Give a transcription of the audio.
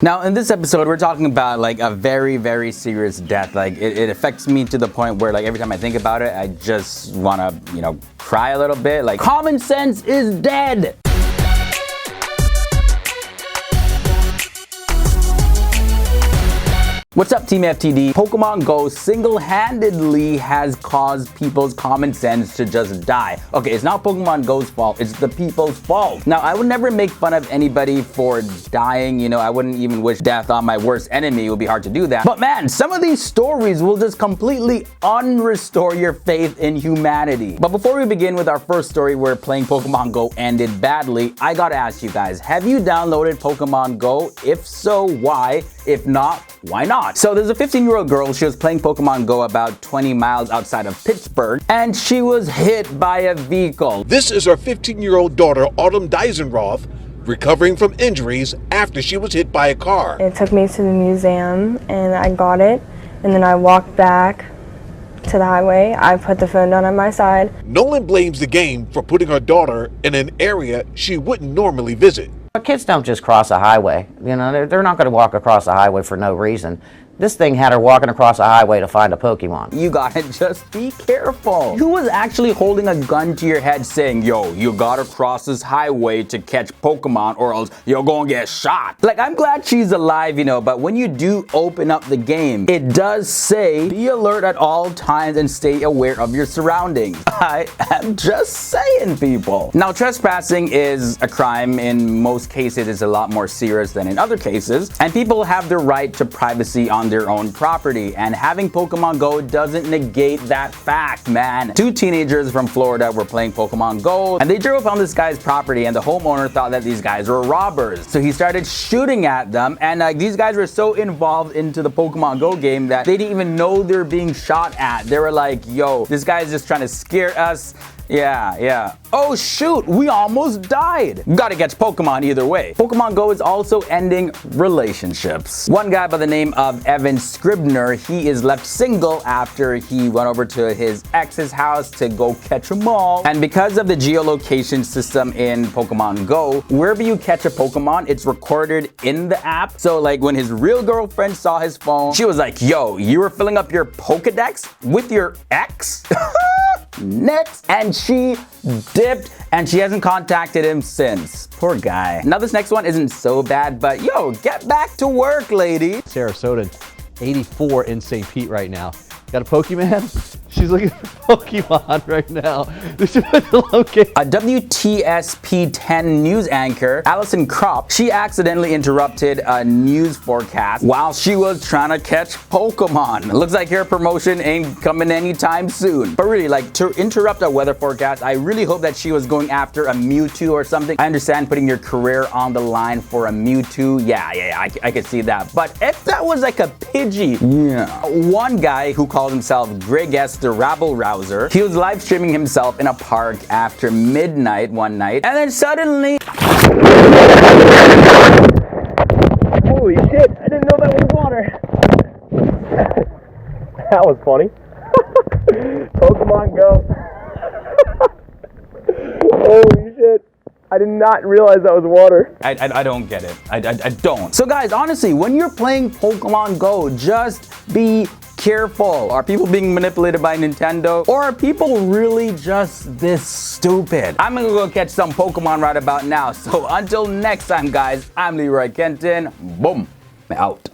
Now, in this episode, we're talking about like a very, very serious death. Like it affects me to the point where like every time I think about it, I just want to, cry a little bit. Like common sense is dead. What's up, Team FTD? Pokemon Go single-handedly has caused people's common sense to just die. Okay, it's not Pokemon Go's fault, it's the people's fault. Now, I would never make fun of anybody for dying, I wouldn't even wish death on my worst enemy. It would be hard to do that. But man, some of these stories will just completely unrestore your faith in humanity. But before we begin with our first story where playing Pokemon Go ended badly, I gotta ask you guys, have you downloaded Pokemon Go? If so, why? If not, why not? So there's a 15-year-old girl. She was playing Pokemon Go about 20 miles outside of Pittsburgh, and she was hit by a vehicle. This is our 15-year-old daughter, Autumn Deisenroth, recovering from injuries after she was hit by a car. It took me to the museum, and I got it, and then I walked back to the highway. I put the phone down on my side. Nolan blames the game for putting her daughter in an area she wouldn't normally visit. Kids don't just cross a highway. They're not going to walk across a highway for no reason. This thing had her walking across a highway to find a Pokemon. You gotta just be careful. Who was actually holding a gun to your head saying, yo, you gotta cross this highway to catch Pokemon or else you're gonna get shot? Like, I'm glad she's alive, but when you do open up the game, it does say, be alert at all times and stay aware of your surroundings. I am just saying, people. Now, trespassing is a crime. In most cases, it's a lot more serious than in other cases. And people have the right to privacy on their own property, and having Pokemon Go doesn't negate that fact, man. Two teenagers from Florida were playing Pokemon Go, and they drove on this guy's property, and the homeowner thought that these guys were robbers. So he started shooting at them, and these guys were so involved into the Pokemon Go game that they didn't even know they're being shot at. They were like, yo, this guy's just trying to scare us. Yeah. Oh shoot, we almost died. Gotta catch Pokemon either way. Pokemon Go is also ending relationships. One guy by the name of Evan Scribner, he is left single after he went over to his ex's house to go catch them all. And because of the geolocation system in Pokemon Go, wherever you catch a Pokemon, it's recorded in the app. So like when his real girlfriend saw his phone, she was like, yo, you were filling up your Pokedex with your ex? Next, and she dipped and she hasn't contacted him since. Poor guy. Now this next one isn't so bad, but yo, get back to work, lady. Sarasota, 84 in St. Pete right now. Got a Pokemon? She's looking for Pokemon right now. This is okay. A WTSP 10 news anchor, Allison Kropp, she accidentally interrupted a news forecast while she was trying to catch Pokemon. It looks like her promotion ain't coming anytime soon. But really, like, to interrupt a weather forecast, I really hope that she was going after a Mewtwo or something. I understand putting your career on the line for a Mewtwo. Yeah, I could see that. But if that was like a Pidgey, yeah. One guy who called himself Greg S. the Rabble Rouser, he was live streaming himself in a park after midnight one night, and then suddenly, Holy shit, I didn't know that was water. That was funny. Pokemon Go. Holy shit. I did not realize that was water. I don't get it. I don't. So guys, honestly, when you're playing Pokemon Go, just be careful. Are people being manipulated by Nintendo? Or are people really just this stupid? I'm gonna go catch some Pokemon right about now. So until next time, guys, I'm Leroy Kenton. Boom. Out.